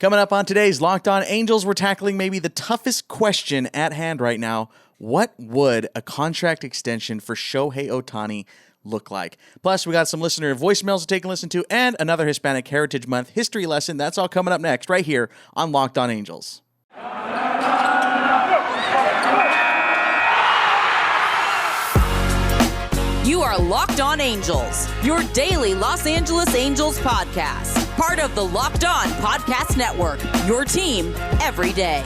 Coming up on today's Locked On Angels, we're tackling maybe the toughest question at hand right now. What would a contract extension for Shohei Ohtani look like? Plus, we got some listener voicemails to take a listen to and another Hispanic Heritage Month history lesson. That's all coming up next right here on Locked On Angels. You are Locked On Angels, your daily Los Angeles Angels podcast. Part of the Locked On Podcast Network, your team every day.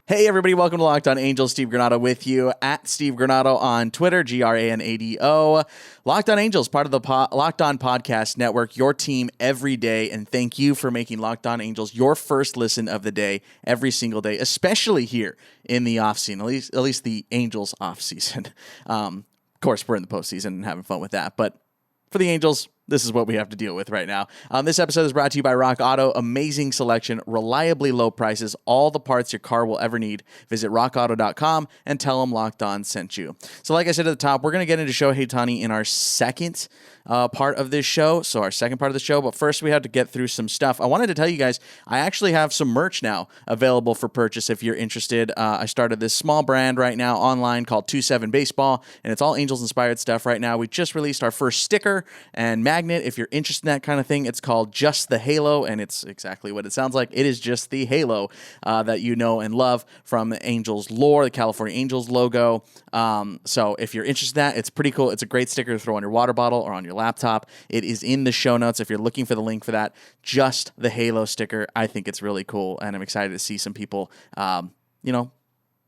Hey, everybody. Welcome to Locked On Angels. Steve Granado with you at Steve Granado on Twitter, Granado. Locked On Angels, part of the Locked On Podcast Network, your team every day. And thank you for making Locked On Angels your first listen of the day every single day, especially here in the offseason, at least the Angels offseason. Of course, we're in the postseason and having fun with that. But for the Angels, this is what we have to deal with right now. This episode is brought to you by Rock Auto. Amazing selection, reliably low prices, all the parts your car will ever need. Visit rockauto.com and tell them Locked On sent you. So like I said at the top, we're going to get into Shohei Ohtani in our second part of this show. So our second part of the show. But first, we have to get through some stuff. I wanted to tell you guys, I actually have some merch now available for purchase if you're interested. I started this small brand right now online called 27 Baseball, and it's all Angels-inspired stuff right now. We just released our first sticker and magnet. If you're interested in that kind of thing, it's called Just the Halo, and it's exactly what it sounds like. It is just the halo that you know and love from the Angels lore, the California Angels logo. So if you're interested in that, it's pretty cool. It's a great sticker to throw on your water bottle or on your laptop. It is in the show notes if you're looking for the link for that. Just the Halo sticker. I think it's really cool, and I'm excited to see some people,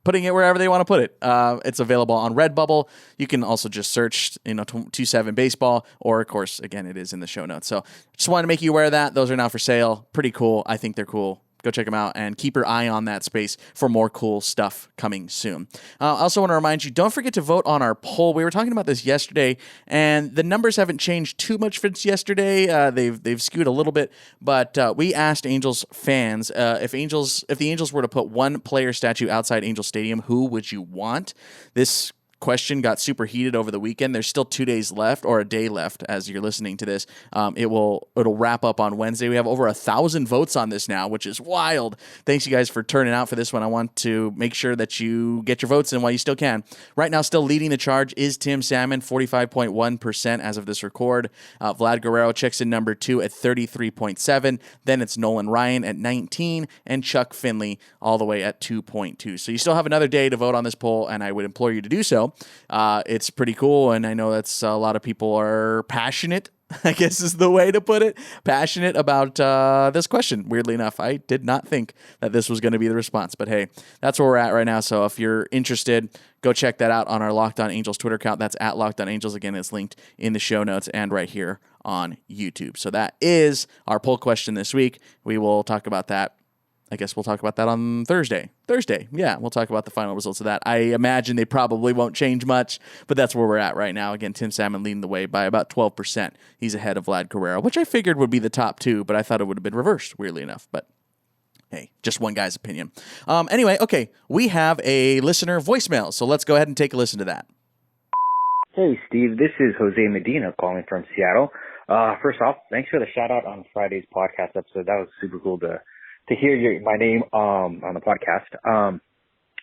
putting it wherever they want to put it. It's available on Redbubble. You can also just search, 27 Baseball, or of course, again, it is in the show notes. So just wanted to make you aware of that. Those are now for sale. Pretty cool. I think they're cool. Go check them out and keep your eye on that space for more cool stuff coming soon. I also want to remind you, don't forget to vote on our poll. We were talking about this yesterday, and the numbers haven't changed too much since yesterday. They've skewed a little bit, but we asked Angels fans if the Angels were to put one player statue outside Angel Stadium, who would you want? This question got super heated over the weekend. There's still 2 days left, or a day left as you're listening to this. It'll wrap up on Wednesday. We have over 1,000 votes on this now, which is wild. Thanks you guys for turning out for this one. I want to make sure that you get your votes in while you still can. Right now, still leading the charge is Tim Salmon, 45.1% as of this record. Vlad Guerrero checks in number 2 at 33.7. Then it's Nolan Ryan at 19, and Chuck Finley all the way at 2.2. So you still have another day to vote on this poll, and I would implore you to do so. It's pretty cool, and I know that's a lot of people are passionate, I guess is the way to put it, passionate about this question. Weirdly enough, I did not think that this was going to be the response, but hey, that's where we're at right now. So if you're interested, go check that out on our Locked On Angels Twitter account. That's at Locked On Angels. Again, it's linked in the show notes and right here on YouTube. So that is our poll question this week. We will talk about that. I guess we'll talk about that on Thursday. Yeah, we'll talk about the final results of that. I imagine they probably won't change much, but that's where we're at right now. Again, Tim Salmon leading the way by about 12%. He's ahead of Vlad Guerrero, which I figured would be the top two, but I thought it would have been reversed, weirdly enough. But hey, just one guy's opinion. Anyway, okay, we have a listener voicemail, so let's go ahead and take a listen to that. Hey, Steve, this is Jose Medina calling from Seattle. First off, thanks for the shout-out on Friday's podcast episode. That was super cool to hear my name on the podcast.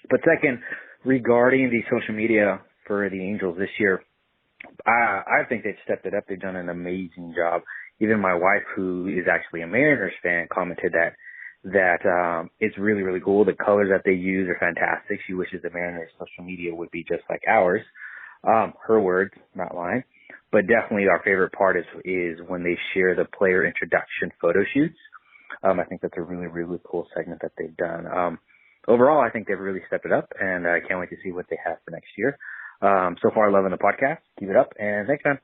But second, regarding the social media for the Angels this year, I think they've stepped it up. They've done an amazing job. Even my wife, who is actually a Mariners fan, commented that it's really, really cool. The colors that they use are fantastic. She wishes the Mariners social media would be just like ours. Her words, not mine. But definitely our favorite part is when they share the player introduction photo shoots. I think that's a really, really cool segment that they've done. Overall, I think they've really stepped it up, and I can't wait to see what they have for next year. So far, loving the podcast. Keep it up, and thanks, man.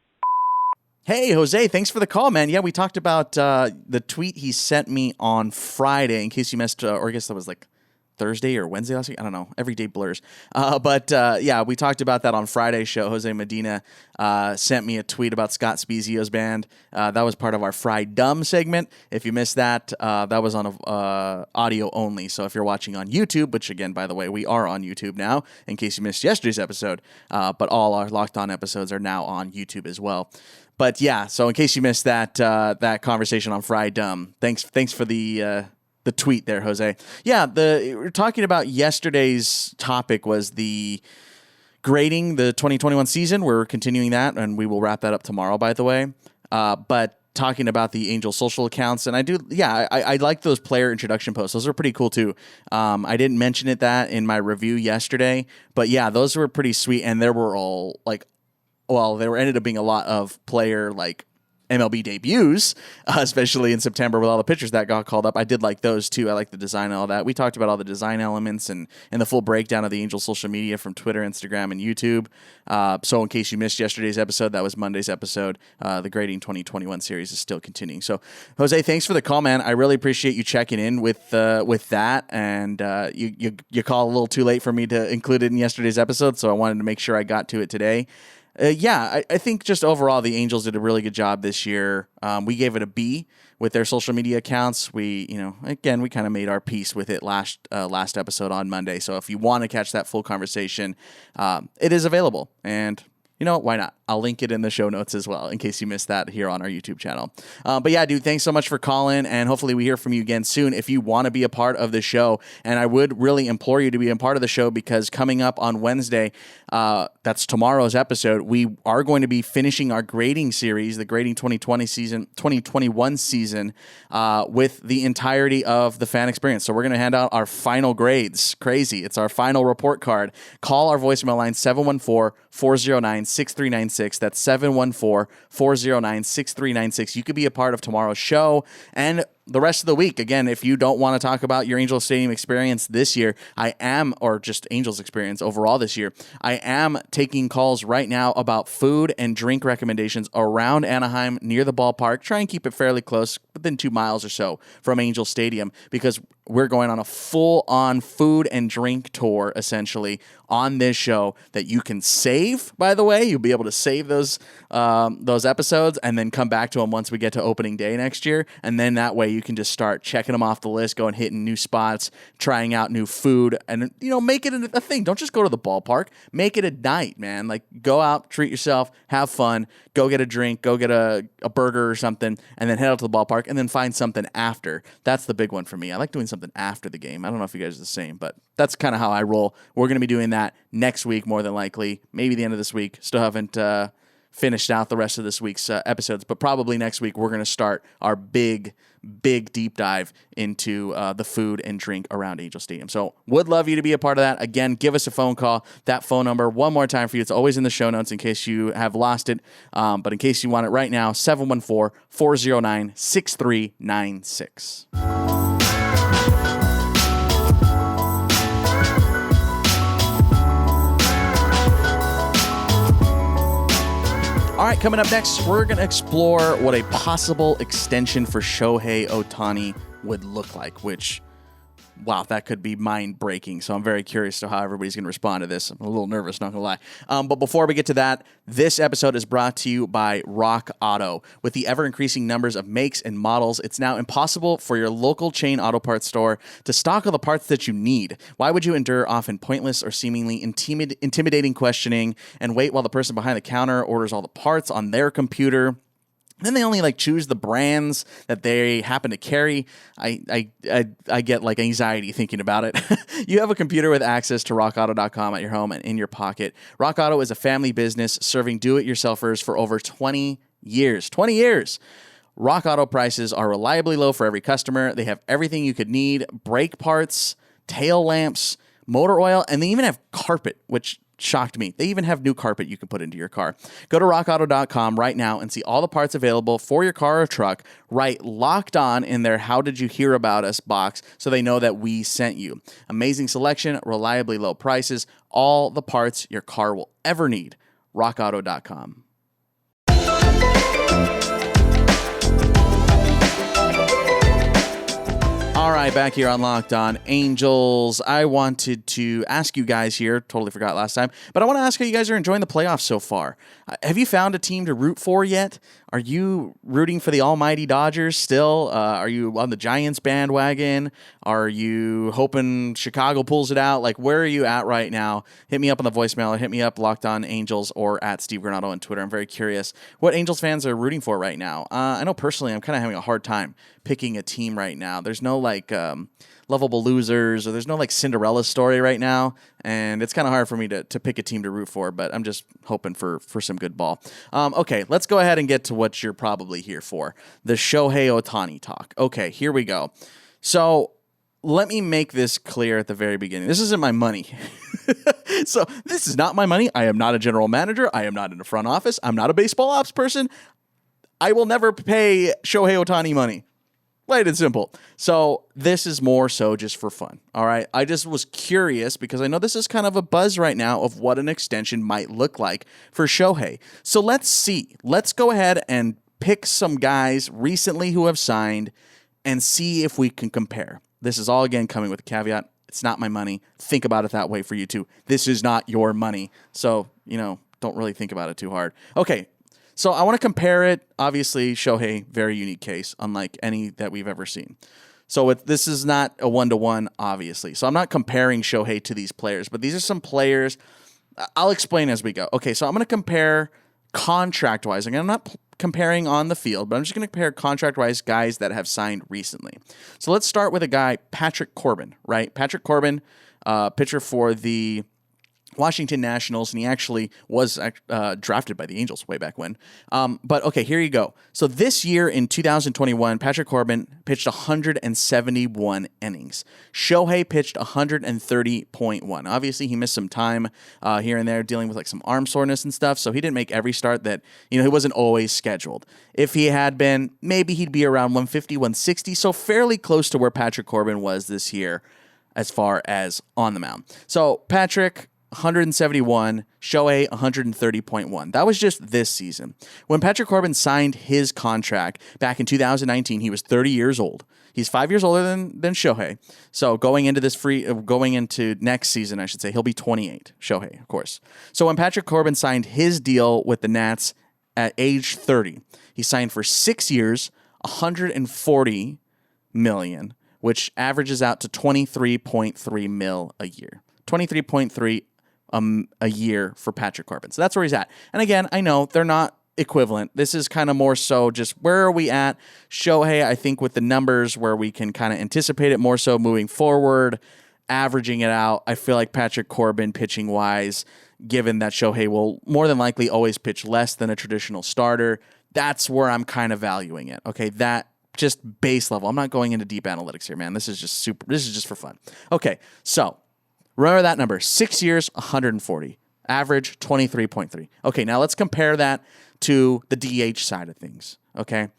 Hey, Jose, thanks for the call, man. Yeah, we talked about the tweet he sent me on Friday, in case you missed, or I guess that was like Thursday or Wednesday last week. I don't know. Every day blurs. But we talked about that on Friday's show. Jose Medina sent me a tweet about Scott Spezio's band. That was part of our Fry Dumb segment. If you missed that, that was on audio only. So if you're watching on YouTube, which again, by the way, we are on YouTube now, in case you missed yesterday's episode, but all our Locked On episodes are now on YouTube as well. But yeah, so in case you missed that that conversation on Fry Dumb, thanks for the the tweet there, Jose. Yeah, we're talking about yesterday's topic was the grading the 2021 season. We're continuing that, and we will wrap that up tomorrow, by the way. But talking about the Angels social accounts, and I like those player introduction posts. Those are pretty cool too. I didn't mention that in my review yesterday, but yeah, those were pretty sweet, and there were all there ended up being a lot of player MLB debuts, especially in September with all the pitchers that got called up. I did like those too. I like the design and all that. We talked about all the design elements and the full breakdown of the Angels social media from Twitter, Instagram, and YouTube. So in case you missed yesterday's episode, that was Monday's episode. The Grading 2021 series is still continuing. So Jose, thanks for the call, man. I really appreciate you checking in with that. And you called a little too late for me to include it in yesterday's episode, so I wanted to make sure I got to it today. I think just overall the Angels did a really good job this year. We gave it a B with their social media accounts. We kind of made our peace with it last episode on Monday. So if you want to catch that full conversation, it is available. And why not? I'll link it in the show notes as well in case you missed that here on our YouTube channel. But yeah, dude, thanks so much for calling, and hopefully we hear from you again soon if you want to be a part of the show. And I would really implore you to be a part of the show because coming up on Wednesday, that's tomorrow's episode, we are going to be finishing our grading series, the Grading 2021 season, with the entirety of the fan experience. So we're going to hand out our final grades. Crazy. It's our final report card. Call our voicemail line 714-409-6396. That's 714-409-6396. You could be a part of tomorrow's show and the rest of the week. Again, if you don't want to talk about your Angels Stadium experience this year, or just Angels experience overall this year, I am taking calls right now about food and drink recommendations around Anaheim near the ballpark. Try and keep it fairly close, within 2 miles or so from Angel Stadium, because we're going on a full-on food and drink tour, essentially, on this show that you can save, by the way. You'll be able to save those episodes and then come back to them once we get to opening day next year. And then that way you can just start checking them off the list, going hitting new spots, trying out new food, and make it a thing. Don't just go to the ballpark. Make it a night, man. Go out, treat yourself, have fun, go get a drink, go get a burger or something, and then head out to the ballpark and then find something after. That's the big one for me. I like doing something after the game. I don't know if you guys are the same, but that's kind of how I roll. We're going to be doing that next week, more than likely, maybe the end of this week. Still haven't finished out the rest of this week's episodes, but probably next week we're going to start our big deep dive into the food and drink around Angel Stadium. So would love you to be a part of that. Again, give us a phone call. That phone number, one more time for you. It's always in the show notes in case you have lost it. But in case you want it right now, 714-409-6396. All right, coming up next, we're going to explore what a possible extension for Shohei Ohtani would look like, which, wow, that could be mind-breaking. So I'm very curious to how everybody's going to respond to this. I'm a little nervous, not going to lie. But before we get to that, this episode is brought to you by Rock Auto. With the ever-increasing numbers of makes and models, it's now impossible for your local chain auto parts store to stock all the parts that you need. Why would you endure often pointless or seemingly intimidating questioning and wait while the person behind the counter orders all the parts on their computer? Then they only choose the brands that they happen to carry. I get anxiety thinking about it. You have a computer with access to rockauto.com at your home and in your pocket. Rock Auto is a family business serving do-it-yourselfers for over 20 years. 20 years. Rock Auto prices are reliably low for every customer. They have everything you could need: brake parts, tail lamps, motor oil, and they even have carpet, which shocked me. They even have new carpet you can put into your car. Go to rockauto.com right now and see all the parts available for your car or truck. Write "Locked On" in their "How did you hear about us" box so they know that we sent you. Amazing selection, reliably low prices, all the parts your car will ever need. rockauto.com. All right, back here on Locked On Angels. I wanted to ask you guys here, totally forgot last time, but I want to ask how you guys are enjoying the playoffs so far. Have you found a team to root for yet? Are you rooting for the almighty Dodgers still? Are you on the Giants bandwagon? Are you hoping Chicago pulls it out? Like, where are you at right now? Hit me up on the voicemail or hit me up Locked On Angels or at Steve Granado on Twitter. I'm very curious what Angels fans are rooting for right now. I know personally I'm kind of having a hard time picking a team right now. There's no lovable losers, or there's no Cinderella story right now, and it's kind of hard for me to pick a team to root for, but I'm just hoping for some good ball. Okay, let's go ahead and get to what you're probably here for, the Shohei Ohtani talk. Okay, here we go. So let me make this clear at the very beginning. This isn't my money. So this is not my money. I am not a general manager. I am not in the front office. I'm not a baseball ops person. I will never pay Shohei Ohtani money. Plain and simple. So this is more so just for fun. All right. I just was curious because I know this is kind of a buzz right now of what an extension might look like for Shohei. So let's see. Let's go ahead and pick some guys recently who have signed and see if we can compare. This is all, again, coming with a caveat. It's not my money. Think about it that way for you too. This is not your money. So, don't really think about it too hard. Okay. So I want to compare it. Obviously, Shohei, very unique case, unlike any that we've ever seen. So this is not a one-to-one, obviously. So I'm not comparing Shohei to these players, but these are some players. I'll explain as we go. Okay, so I'm going to compare contract-wise. Again, I'm not comparing on the field, but I'm just going to compare contract-wise guys that have signed recently. So let's start with a guy, Patrick Corbin, right? Patrick Corbin, pitcher for the Washington Nationals, and he actually was drafted by the Angels way back when. But okay, here you go. So this year in 2021, Patrick Corbin pitched 171 innings. Shohei pitched 130.1. Obviously, he missed some time here and there dealing with some arm soreness and stuff, so he didn't make every start that, he wasn't always scheduled. If he had been, maybe he'd be around 150, 160, so fairly close to where Patrick Corbin was this year as far as on the mound. So Patrick, 171, Shohei 130.1. That was just this season. When Patrick Corbin signed his contract back in 2019, he was 30 years old. He's 5 years older than Shohei. So going into next season, I should say, he'll be 28. Shohei, of course. So when Patrick Corbin signed his deal with the Nats at age 30, he signed for 6 years, $140 million, which averages out to $23.3 million a year. 23.3 a year for Patrick Corbin. So that's where he's at. And again, I know they're not equivalent. This is kind of more so just where are we at? Shohei, I think with the numbers where we can kind of anticipate it more so moving forward, averaging it out. I feel like Patrick Corbin pitching wise, given that Shohei will more than likely always pitch less than a traditional starter, that's where I'm kind of valuing it. Okay, that just base level. I'm not going into deep analytics here, man. This is just for fun. Okay, so remember that number, 6 years, 140. Average, 23.3. Okay, now let's compare that to the DH side of things, okay?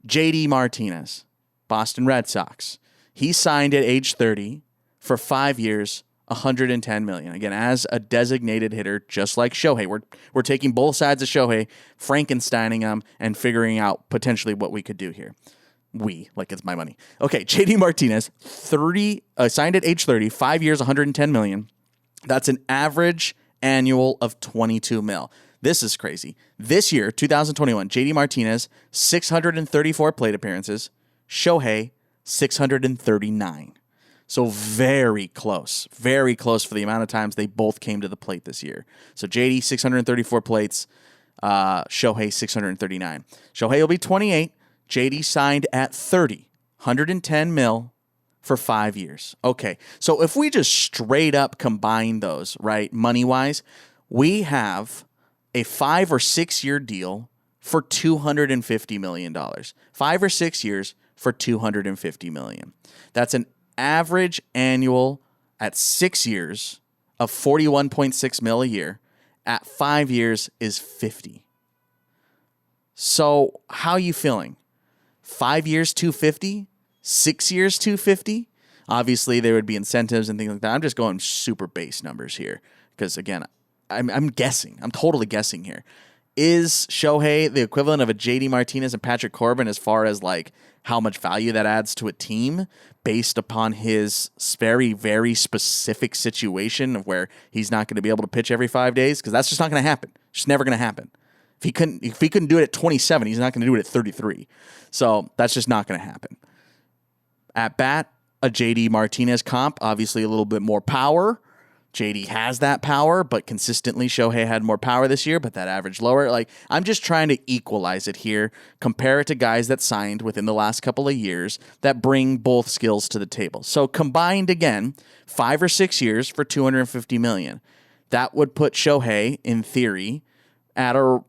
JD Martinez, Boston Red Sox. He signed at age 30 for 5 years, $110 million. Again, as a designated hitter, just like Shohei. We're taking both sides of Shohei, Frankensteining them, and figuring out potentially what we could do here. Like it's my money. Okay, JD Martinez, signed at age 30, 5 years, $110 million. That's an average annual of $22 million. This is crazy. This year, 2021, JD Martinez, 634 plate appearances. Shohei, 639. So very close for the amount of times they both came to the plate this year. So JD, 634 plates. Shohei, 639. Shohei will be 28. JD signed at 30, 110 mil for 5 years. Okay, so if we just straight up combine those, right, money-wise, we have a 5 or 6 year deal for $250 million. 5 or 6 years for $250 million. That's an average annual at 6 years of $41.6 million a year. At 5 years is $50. So how are you feeling? 5 years, $250, 6 years, $250. Obviously, there would be incentives and things like that. I'm just going super base numbers here because, again, I'm guessing. I'm totally guessing here. Is Shohei the equivalent of a JD Martinez and Patrick Corbin as far as like how much value that adds to a team based upon his very, very specific situation of where he's not going to be able to pitch every 5 days? Because that's just not going to happen. It's just never going to happen. If he couldn't do it at 27, he's not going to do it at 33. So that's just not going to happen. At bat, a JD Martinez comp, obviously a little bit more power. JD has that power, but consistently Shohei had more power this year, but that average lower. Like, I'm just trying to equalize it here, compare it to guys that signed within the last couple of years that bring both skills to the table. So combined again, 5 or 6 years for $250 million. That would put Shohei, in theory, at a,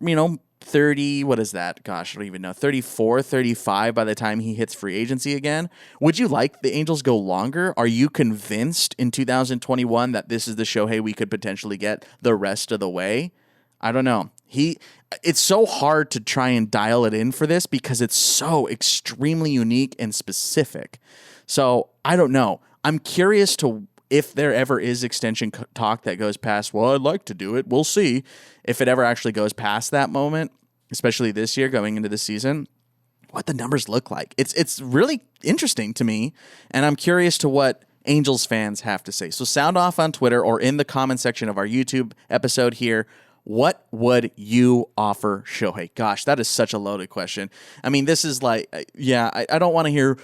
30, what is that? Gosh, I don't even know. 34, 35 by the time he hits free agency again. Would you like the Angels go longer? Are you convinced in 2021 that this is the Shohei we could potentially get the rest of the way? I don't know. It's so hard to try and dial it in for this because it's so extremely unique and specific. So I don't know. I'm curious to if there ever is extension talk that goes past, well, I'd like to do it. We'll see if it ever actually goes past that moment, especially this year going into the season, what the numbers look like. It's really interesting to me, and I'm curious to what Angels fans have to say. So sound off on Twitter or in the comment section of our YouTube episode here. What would you offer Shohei? Gosh, that is such a loaded question. I mean, this is like, I don't want to hear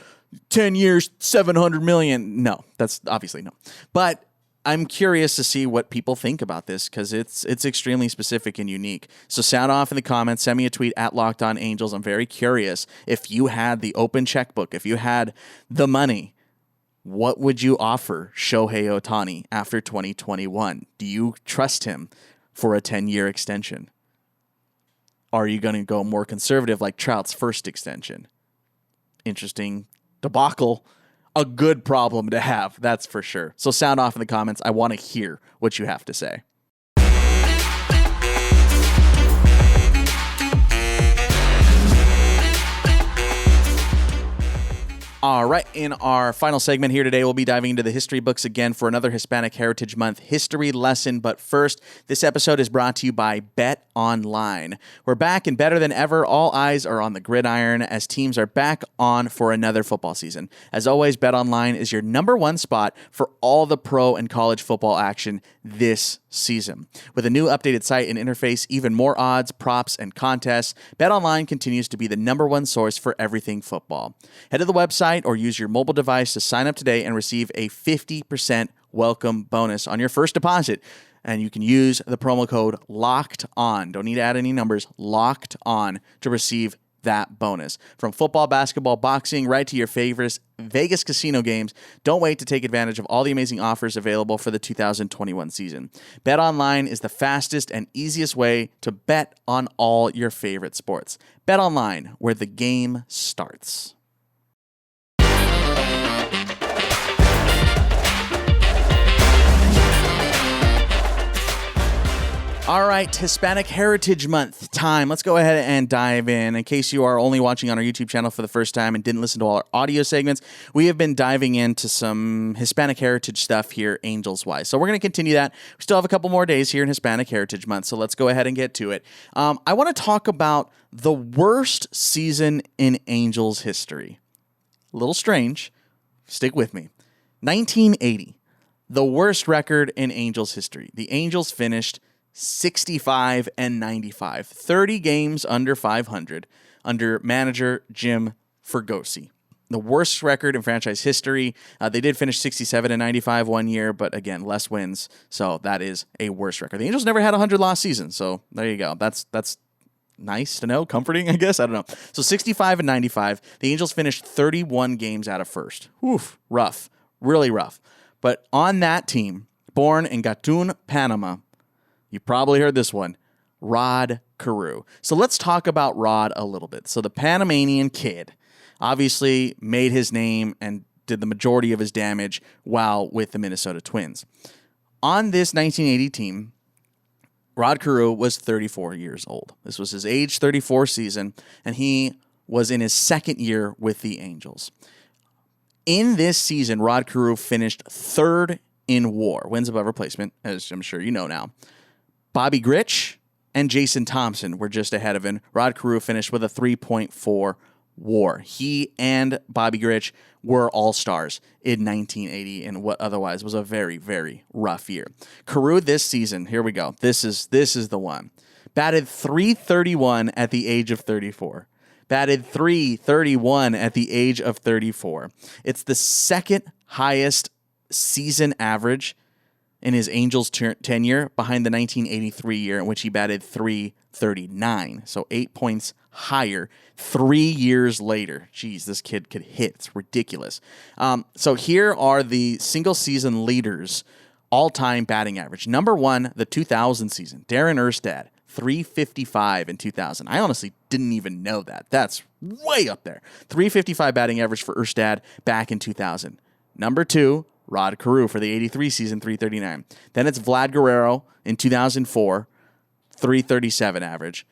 10 years, $700 million. No, that's obviously no. But I'm curious to see what people think about this because it's extremely specific and unique. So sound off in the comments. Send me a tweet at Locked On Angels. I'm very curious. If you had the open checkbook, if you had the money, what would you offer Shohei Ohtani after 2021? Do you trust him for a 10-year extension? Are you going to go more conservative like Trout's first extension? Interesting debacle. A good problem to have, that's for sure. So sound off in the comments. I want to hear what you have to say. All right, in our final segment here today, we'll be diving into the history books again for another Hispanic Heritage Month history lesson. But first, this episode is brought to you by BetOnline. We're back and better than ever. All eyes are on the gridiron as teams are back on for another football season. As always, BetOnline is your number one spot for all the pro and college football action this season. With a new updated site and interface, even more odds, props, and contests, BetOnline continues to be the number one source for everything football. Head to the website or use your mobile device to sign up today and receive a 50% welcome bonus on your first deposit. And you can use the promo code LOCKEDON. Don't need to add any numbers. Locked On to receive that bonus. From football, basketball, boxing, right to your favorites Vegas casino games, don't wait to take advantage of all the amazing offers available for the 2021 season. BetOnline is the fastest and easiest way to bet on all your favorite sports. BetOnline, where the game starts. All right, Hispanic Heritage Month time. Let's go ahead and dive in. In case you are only watching on our YouTube channel for the first time and didn't listen to all our audio segments, we have been diving into some Hispanic heritage stuff here, Angels-wise. So we're going to continue that. We still have a couple more days here in Hispanic Heritage Month, so let's go ahead and get to it. I want to talk about the worst season in Angels history. A little strange. Stick with me. 1980, the worst record in Angels history. The Angels finished 65 and 95, 30 games under 500 under manager Jim Fergosi. The worst record in franchise history. They did finish 67 and 95 one year, but again, less wins. So that is a worse record. The Angels never had a 100-loss season. So there you go. That's nice to know, comforting, I guess. I don't know. So 65 and 95. The Angels finished 31 games out of first. Oof, rough, really rough. But on that team, born in Gatun, Panama, you probably heard this one, Rod Carew. So let's talk about Rod a little bit. So the Panamanian kid obviously made his name and did the majority of his damage while with the Minnesota Twins. On this 1980 team, Rod Carew was 34 years old. This was his age 34 season, and he was in his second year with the Angels. In this season, Rod Carew finished third in WAR, wins above replacement, as I'm sure you know now. Bobby Grich and Jason Thompson were just ahead of him. Rod Carew finished with a 3.4 WAR. He and Bobby Grich were all-stars in 1980 in what otherwise was a very, very rough year. Carew this season, here we go. This is the one. Batted .331 at the age of 34. Batted .331 at the age of 34. It's the second highest season average in his Angels tenure, behind the 1983 year in which he batted .339. So 8 points higher 3 years later. Jeez, this kid could hit. It's ridiculous. So here are the single season leaders, all-time batting average. Number one, the 2000 season, Darren Erstad, .355 in 2000. I honestly didn't even know that. That's way up there. .355 batting average for Erstad back in 2000. Number two, Rod Carew for the 83 season, .339. Then it's Vlad Guerrero in 2004, .337 average.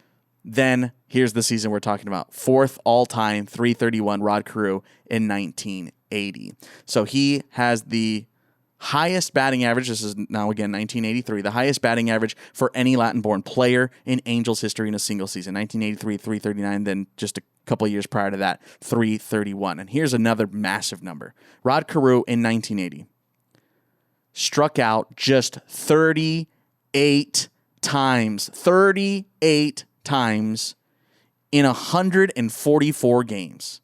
Then here's the season we're talking about. Fourth all-time, .331, Rod Carew in 1980. So he has the highest batting average. This is now, again, 1983. The highest batting average for any Latin-born player in Angels history in a single season. 1983, .339. Then just a couple of years prior to that, .331. And here's another massive number. Rod Carew in 1980 struck out just 38 times. 38 times in 144 games.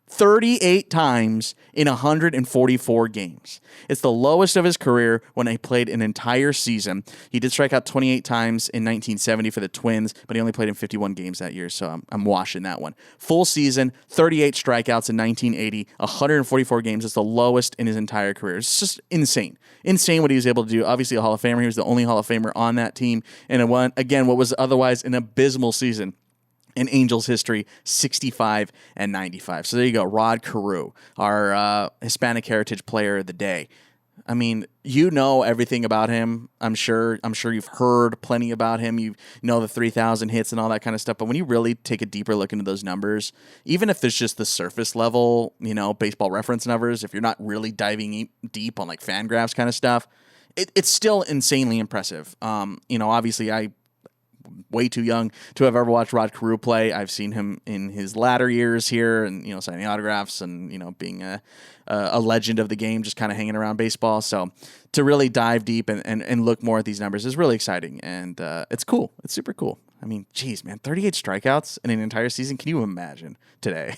38 times in 144 games. It's the lowest of his career when he played an entire season. He did strike out 28 times in 1970 for the Twins, but he only played in 51 games that year, so I'm washing that one. Full season, 38 strikeouts in 1980, 144 games. It's the lowest in his entire career. It's just insane. Insane what he was able to do. Obviously a Hall of Famer. He was the only Hall of Famer on that team, and it won, again, what was otherwise an abysmal season in Angels history, 65 and 95. So there you go, Rod Carew, our Hispanic Heritage Player of the Day. I mean, you know everything about him. I'm sure you've heard plenty about him. You know the 3,000 hits and all that kind of stuff. But when you really take a deeper look into those numbers, even if there's just the surface level, baseball reference numbers, if you're not really diving deep on like Fangraphs kind of stuff, it's still insanely impressive. Obviously I way too young to have ever watched Rod Carew play. I've seen him in his latter years here and, signing autographs and, being a legend of the game, just kind of hanging around baseball. So to really dive deep and look more at these numbers is really exciting. And it's cool. It's super cool. I mean, geez, man, 38 strikeouts in an entire season. Can you imagine today?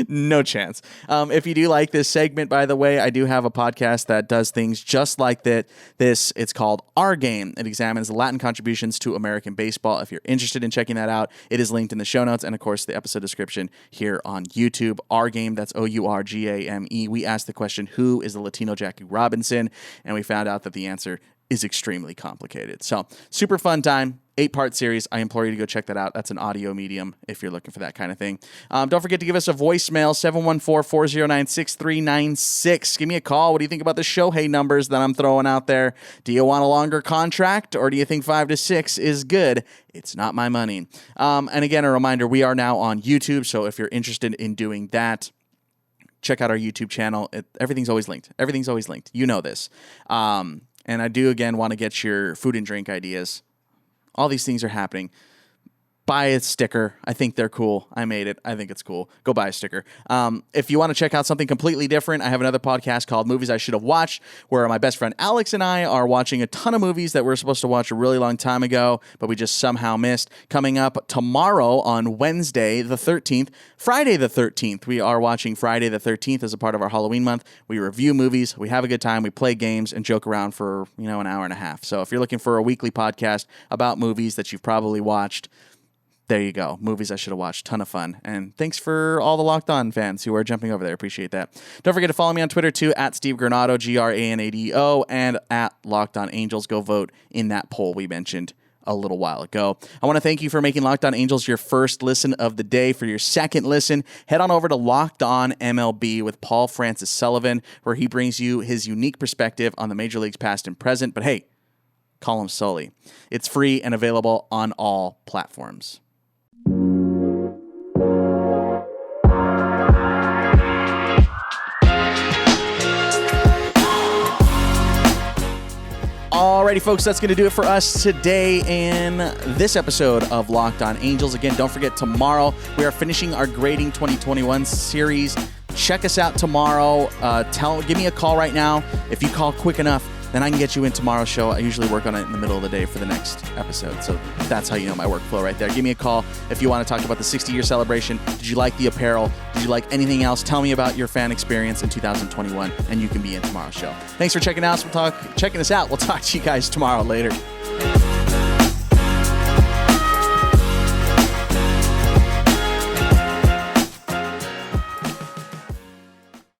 No chance. If you do like this segment, by the way, I do have a podcast that does things just like that. It's called Our Game. It examines the Latin contributions to American baseball. If you're interested in checking that out, it is linked in the show notes and, of course, the episode description here on YouTube. Our Game, that's OURGAME. We asked the question, who is the Latino Jackie Robinson? And we found out that the answer is extremely complicated. So super fun time. 8-part series. I implore you to go check that out. That's an audio medium if you're looking for that kind of thing. Don't forget to give us a voicemail, 714-409-6396. Give me a call. What do you think about the Shohei numbers that I'm throwing out there? Do you want a longer contract, or do you think 5 to 6 is good? It's not my money. And again, a reminder, we are now on YouTube, so if you're interested in doing that, check out our YouTube channel. Everything's always linked. Everything's always linked. You know this. And I do, again, want to get your food and drink ideas. All these things are happening. Buy a sticker. I think they're cool. I made it. I think it's cool. Go buy a sticker. If you want to check out something completely different, I have another podcast called Movies I Should Have Watched, where my best friend Alex and I are watching a ton of movies that we were supposed to watch a really long time ago, but we just somehow missed. Coming up tomorrow on Wednesday the 13th, Friday the 13th, we are watching Friday the 13th as a part of our Halloween month. We review movies, we have a good time, we play games, and joke around for an hour and a half. So if you're looking for a weekly podcast about movies that you've probably watched, there you go. Movies I Should Have Watched. Ton of fun. And thanks for all the Locked On fans who are jumping over there. Appreciate that. Don't forget to follow me on Twitter, too, at Steve Granado, GRANADO, and at Locked On Angels. Go vote in that poll we mentioned a little while ago. I want to thank you for making Locked On Angels your first listen of the day. For your second listen, head on over to Locked On MLB with Paul Francis Sullivan, where he brings you his unique perspective on the major leagues past and present. But hey, call him Sully. It's free and available on all platforms. Alrighty, folks, that's going to do it for us today in this episode of Locked On Angels. Again, don't forget, tomorrow we are finishing our Grading 2021 series. Check us out tomorrow. Give me a call right now. If you call quick enough, then I can get you in tomorrow's show. I usually work on it in the middle of the day for the next episode. So that's how you know my workflow right there. Give me a call if you want to talk about the 60-year celebration. Did you like the apparel? Did you like anything else? Tell me about your fan experience in 2021, and you can be in tomorrow's show. Thanks for checking us out. We'll talk to you guys tomorrow. Later.